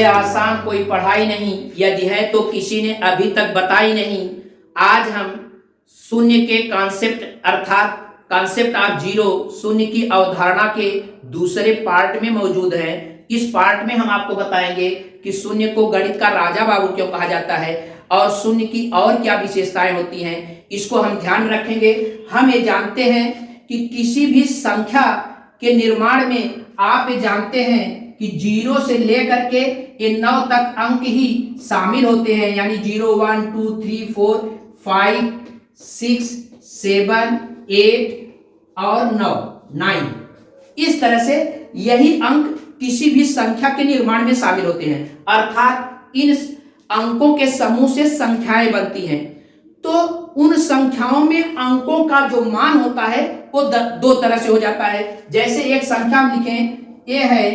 यह आसान कोई पढ़ाई नहीं, यदि है तो किसी ने अभी तक बताई नहीं। आज हम शून्य के कॉन्सेप्ट अर्थात कॉन्सेप्ट ऑफ जीरो, शून्य की अवधारणा के दूसरे पार्ट में मौजूद है। इस पार्ट में हम आपको बताएंगे कि शून्य को गणित का राजा बाबू क्यों कहा जाता है और शून्य की और क्या विशेषताएं होती हैं, इसको हम ध्यान रखेंगे। हम ये जानते हैं कि किसी भी संख्या के निर्माण में आप ये जानते हैं कि 0 से लेकर के ये 9 तक अंक ही शामिल होते हैं, यानी 0 1 2 3 4 5 6 7 8 और 9। इस तरह से यही अंक किसी भी संख्या के निर्माण में शामिल होते हैं, अर्थात इन अंकों के समूह से संख्याएं बनती हैं। तो उन संख्याओं में अंकों का जो मान होता है वो दो तरह से हो जाता है। जैसे एक संख्या हम लिखें, ये है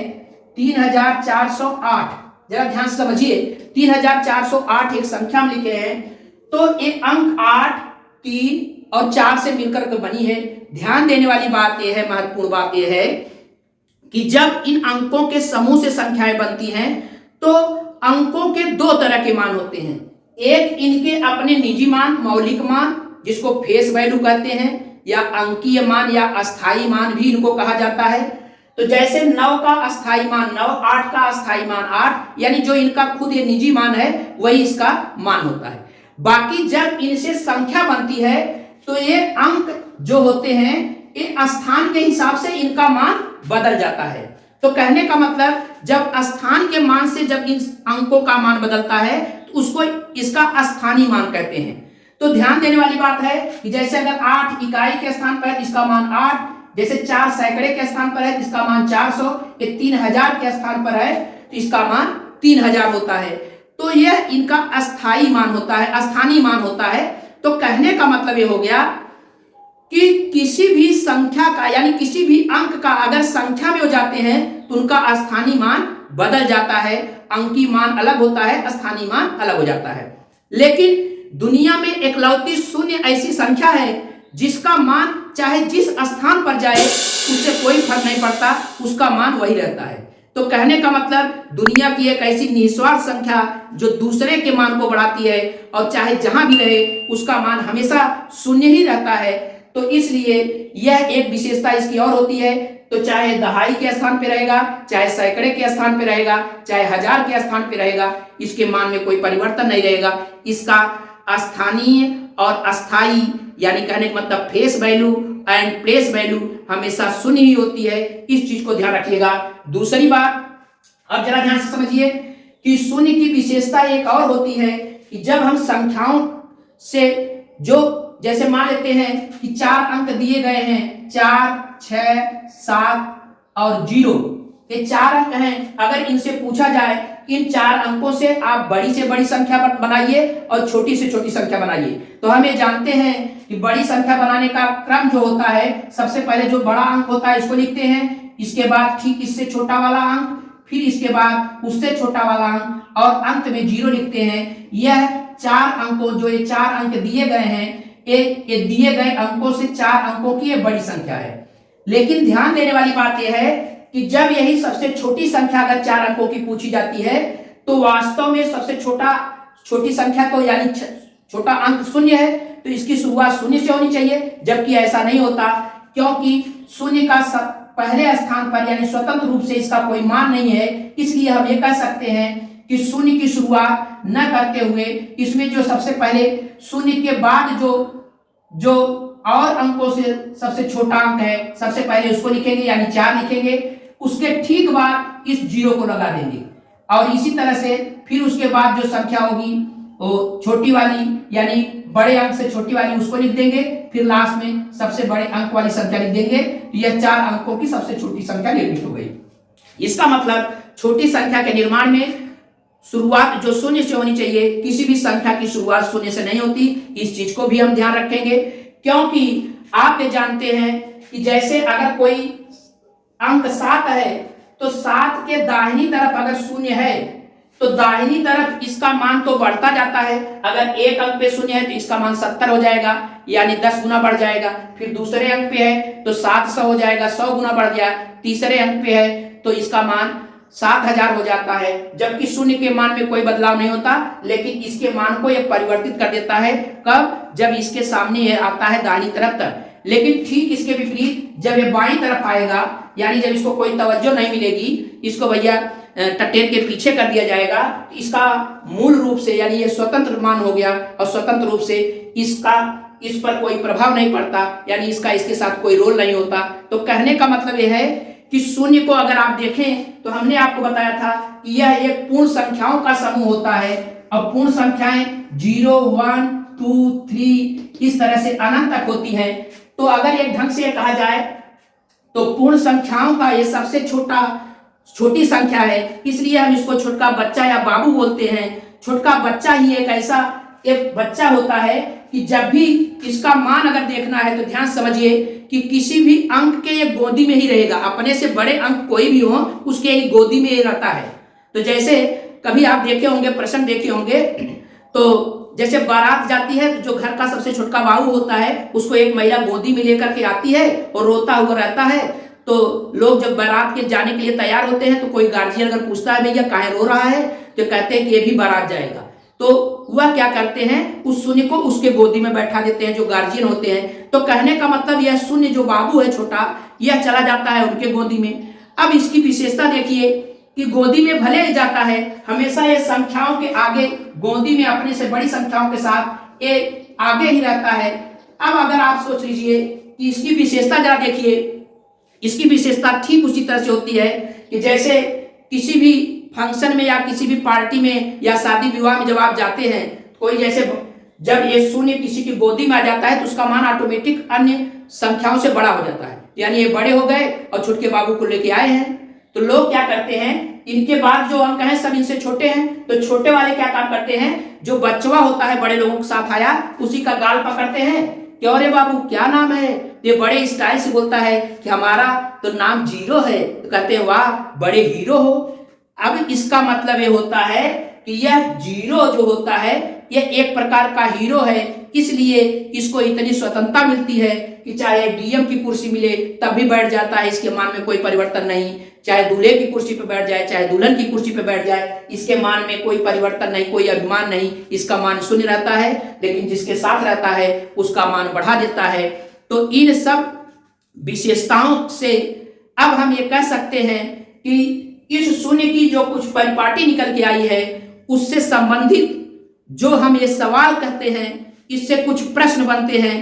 3408, जरा ध्यान से समझिए। 3408 एक संख्या हम लिखे हैं, तो एक अंक 8, 3 और 4 से मिलकर के बनी है। ध्यान देने वाली बात यह है, महत्वपूर्ण बात यह है कि जब इन अंकों के समूह से संख्याएं बनती हैं तो अंकों के दो तरह के मान होते हैं। एक इनके अपने निजी मान, मौलिक मान, जिसको फेस वैल्यू कहते हैं, या अंकीय मान या अस्थाई मान भी इनको कहा जाता है। तो जैसे 9 का अस्थाई मान 9, 8 का अस्थाई मान 8, यानी जो इनका खुद ये निजी मान है वही इसका मान होता है। बाकी जब इनसे संख्या बनती है तो ये अंक जो होते हैं ये स्थान के हिसाब से इनका मान बदल जाता है। तो कहने का मतलब जब स्थान के मान से जब इन अंकों का मान बदलता है तो उसको इसका स्थानीय मान कहते हैं। तो ध्यान देने वाली बात है कि जैसे अगर 8 इकाई के स्थान पर है तो इसका मान 8, जैसे 4 सैकड़े के स्थान पर है तो इसका मान 400, ये 3000 के स्थान पर है तो इसका मान 3000 होता है। तो यह इनका अस्थाई मान होता है, स्थानीय मान होता है। तो कहने का मतलब ये हो गया कि किसी भी संख्या का यानी किसी भी अंक का अगर संख्या में हो जाते हैं तो उनका स्थानीय मान बदल जाता है, अंकीय मान अलग होता है, स्थानीय मान अलग हो जाता है। लेकिन दुनिया में इकलौती शून्य ऐसी संख्या है जिसका मान चाहे जिस स्थान पर जाए उससे कोई फर्क नहीं पड़ता, उसका मान वही रहता है। तो कहने का मतलब दुनिया की एक ऐसी निस्वार्थ संख्या जो दूसरे के मान को बढ़ाती है और चाहे जहां भी रहे उसका मान हमेशा शून्य ही रहता है। तो इसलिए यह एक विशेषता इसकी और होती है। तो चाहे दहाई के स्थान पे रहेगा, चाहे सैकड़े के स्थान पे रहेगा, चाहे 1000 के स्थान पे रहेगा, इसके मान में कोई परिवर्तन नहीं रहेगा। इसका स्थानीय और अस्थाई यानी कहने का मतलब face value and place value हमेशा शून्य ही होती है। इस चीज को ध्यान रखिएगा। दूसरी बात, अब जरा ध्यान से समझिए कि शून्य की विशेषता एक और होती है कि जब हम संख्याओं से जो जैसे मान लेते हैं कि 4 अंक दिए गए हैं, 4, 6, 7 और 0, ये 4 अंक हैं। अगर इनसे पूछा जाए इन 4 अंकों से आप बड़ी से बड़ी संख्या बनाइए और छोटी से छोटी संख्या बनाइए, तो हम ये जानते हैं कि बड़ी संख्या बनाने का क्रम जो होता है, सबसे पहले जो बड़ा अंक होता है इसको लिखते हैं, इसके बाद ठीक इससे छोटा वाला अंक, फिर इसके बाद उससे छोटा वाला अंक और अंत में 0 लिखते हैं। यह 4 अंकों जो ये 4 अंक दिए गए हैं, ये दिए गए अंकों से 4 अंकों की ये बड़ी संख्या है। लेकिन ध्यान देने वाली बात यह है कि जब यही सबसे छोटी संख्या अगर 4 अंकों की पूछी जाती है तो वास्तव में सबसे छोटी संख्या तो यानी छोटा अंक 0 है, तो इसकी शुरुआत 0 से होनी चाहिए, जबकि ऐसा नहीं होता, क्योंकि 0 का पहले स्थान पर यानी स्वतंत्र रूप से इसका कोई मान नहीं है। इसलिए हम ये कह सकते हैं कि 0 की शुरुआत न करते हुए इसमें जो सबसे पहले 0 के बाद जो और अंकों से सबसे छोटा अंक है सबसे पहले उसको लिखेंगे यानी 4 लिखेंगे, उसके ठीक बाद इस 0 को लगा देंगे और इसी तरह से फिर उसके बाद जो संख्या होगी वो छोटी वाली यानी बड़े अंक से छोटी वाली उसको लिख देंगे, फिर लास्ट में सबसे बड़े अंक वाली संख्या लिख देंगे। तो यह 4 अंकों की सबसे छोटी संख्या निर्मित हो गई। इसका मतलब छोटी संख्या के निर्माण में शुरुआत जो 0 से होनी चाहिए, किसी भी संख्या की शुरुआत 0 से नहीं होती। इस चीज को भी हम ध्यान रखेंगे, क्योंकि आप ये जानते हैं कि जैसे अगर कोई अंक 7 है तो 7 के दाहिनी तरफ अगर 0 है तो दाहिनी तरफ इसका मान तो बढ़ता जाता है। अगर एक अंक पे 0 है तो इसका मान 70 हो जाएगा यानी 10 गुना बढ़ जाएगा। फिर दूसरे अंक पे है तो 700 हो जाएगा, 100 गुना बढ़ गया। तीसरे अंक पे है तो इसका मान 7000 हो जाता है, जबकि शून्य के मान में कोई बदलाव नहीं होता, लेकिन इसके मान को यह परिवर्तित कर देता है। कब? जब इसके सामने यह आता है दाहिनी तरफ तक। लेकिन ठीक इसके विपरीत जब ये बाईं तरफ आएगा, यानी जब इसको कोई तवज्जो नहीं मिलेगी, इसको भैया टटेर के पीछे कर दिया जाएगा, तो इसका मूल रूप से यानी ये स्वतंत्र मान हो गया और स्वतंत्र रूप से इसका इस पर कोई प्रभाव नहीं पड़ता, यानी इसका इसके साथ कोई रोल नहीं होता। तो कहने का मतलब यह है कि शून्य को अगर आप देखें तो हमने आपको बताया था कि यह एक पूर्ण संख्याओं का समूह होता है। अब पूर्ण संख्याएं 0, 1, 2, 3 इस तरह से अनंत तक होती हैं। तो अगर एक ढंग से कहा जाए तो पूर्ण संख्याओं का ये सबसे छोटी संख्या है, इसलिए हम इसको छोटका बच्चा या बाबू बोलते हैं। छोटका बच्चा ही एक बच्चा होता है कि जब भी इसका मान अगर देखना है तो ध्यान समझिए कि किसी भी अंक के ये गोदी में ही रहेगा। अपने से बड़े अंक कोई भी हो उसके ही गोदी में ही रहता है। तो जैसे कभी आप देखे होंगे, प्रश्न देखे होंगे, तो जैसे बारात जाती है तो जो घर का सबसे छोटा बाबू होता है उसको एक महिला गोदी में लेकर के आती है और रोता हुआ रहता है। तो लोग जब बारात के जाने के लिए तैयार होते हैं तो कोई गार्जियन अगर पूछता है भैया काहे रो रहा है, तो कहते हैं कि ये भी बारात जाएगा। तो वह क्या करते हैं, उस शून्य को उसके गोदी में बैठा देते हैं जो गार्जियन होते हैं। तो कहने का मतलब यह शून्य जो बाबू है छोटा, यह चला जाता है उनके गोदी में। अब इसकी विशेषता देखिए कि गोदी में भले ही जाता है, हमेशा ये संख्याओं के आगे गोदी में अपने से बड़ी संख्याओं के साथ ये आगे ही रहता है। अब अगर आप सोच लीजिए कि इसकी विशेषता जरा देखिए, इसकी विशेषता ठीक उसी तरह से होती है कि जैसे किसी भी फंक्शन में या किसी भी पार्टी में या शादी विवाह में जब आप जाते हैं, कोई जैसे जब ये शून्य किसी की गोदी में आ जाता है तो उसका मान ऑटोमेटिक अन्य संख्याओं से बड़ा हो जाता है, यानी ये बड़े हो गए और छोटे बाबू को लेके आए हैं। तो लोग क्या करते हैं, इनके बाद जो अंक हैं सब इनसे छोटे हैं, तो छोटे वाले क्या काम करते हैं, जो बचवा होता है बड़े लोगों के साथ आया उसी का गाल पकड़ते हैं कि अरे बाबू क्या नाम है। ये बड़े स्टाइल से बोलता है कि हमारा तो नाम जीरो है, तो कहते हैं वाह बड़े हीरो हो। अब इसका मतलब ये होता है कि यह जीरो जो होता है यह एक प्रकार का हीरो है, इसलिए इसको इतनी स्वतंत्रता मिलती है कि चाहे डीएम की कुर्सी मिले तब भी बैठ जाता है, इसके मान में कोई परिवर्तन नहीं। चाहे दूल्हे की कुर्सी पर बैठ जाए, चाहे दुल्हन की कुर्सी पर बैठ जाए, इसके मान में कोई परिवर्तन नहीं, कोई अभिमान नहीं, इसका मान शून्य रहता है। लेकिन जिसके साथ रहता है उसका मान बढ़ा देता है। तो इन सब विशेषताओं से अब हम ये कह सकते हैं कि इस शून्य की जो कुछ परिपाटी निकल के आई है उससे संबंधित जो हम ये सवाल कहते हैं, इससे कुछ प्रश्न बनते हैं।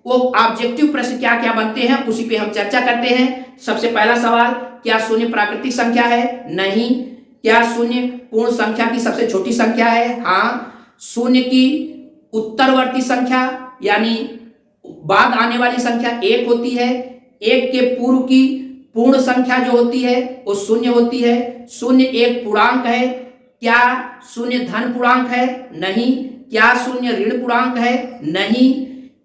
वो ऑब्जेक्टिव प्रश्न क्या क्या बनते हैं उसी पे हम चर्चा करते हैं। सबसे पहला सवाल, क्या शून्य प्राकृतिक संख्या है? नहीं। क्या शून्य पूर्ण संख्या की सबसे छोटी संख्या है? हाँ। शून्य की उत्तरवर्ती संख्या यानी बाद आने वाली संख्या एक होती है। एक के पूर्व की पूर्ण संख्या जो होती है वो शून्य होती है। शून्य एक पूर्णांक है। क्या शून्य धन पूर्णांक है? नहीं। क्या शून्य ऋण पूर्णांक है? नहीं।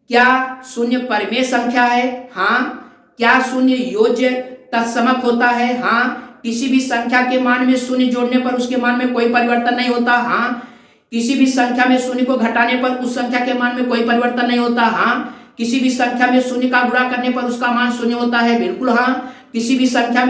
क्या शून्य परिमेय संख्या है? हाँ। क्या शून्य योज्य तत्समक होता है? हाँ। किसी भी संख्या के मान में शून्य जोड़ने पर उसके मान में कोई परिवर्तन नहीं होता? हाँ। किसी भी संख्या में शून्य को घटाने पर उस संख्या के मान में कोई परिवर्तन नहीं होता? हाँ। किसी भी संख्या में शून्य का गुणा करने पर उसका मान शून्य होता है? बिल्कुल हाँ। किसी भी संख्या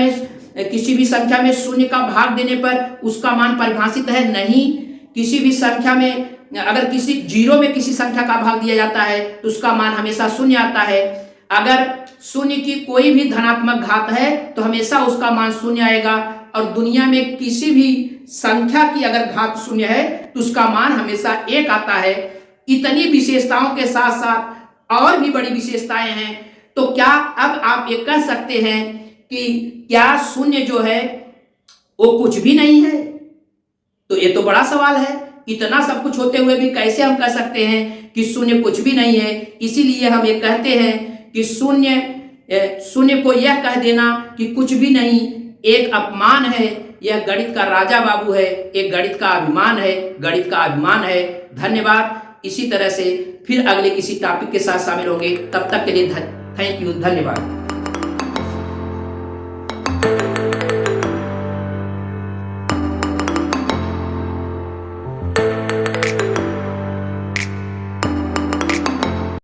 में शून्य का भाग देने पर उसका मान परिभाषित है? नहीं। किसी भी संख्या में अगर किसी जीरो में किसी संख्या का भाग दिया जाता है तो उसका मान हमेशा शून्य आता है। अगर शून्य की कोई भी धनात्मक घात है तो हमेशा उसका मान शून्य आएगा, और दुनिया में किसी भी संख्या की अगर घात शून्य है तो उसका मान हमेशा एक आता है। इतनी विशेषताओं के साथ साथ और भी बड़ी विशेषताएं हैं। तो क्या अब आप ये कह सकते हैं कि क्या शून्य जो है वो कुछ भी नहीं है? तो ये तो बड़ा सवाल है। इतना सब कुछ होते हुए भी कैसे हम कह सकते हैं कि शून्य कुछ भी नहीं है? इसीलिए हम ये कहते हैं कि शून्य को यह कह देना कि कुछ भी नहीं एक अपमान है। यह गणित का राजा बाबू है, एक गणित का अभिमान है, गणित का अभिमान है। धन्यवाद। इसी तरह से फिर अगले किसी टॉपिक के साथ शामिल होंगे। तब तक के लिए थैंक यू, धन्यवाद।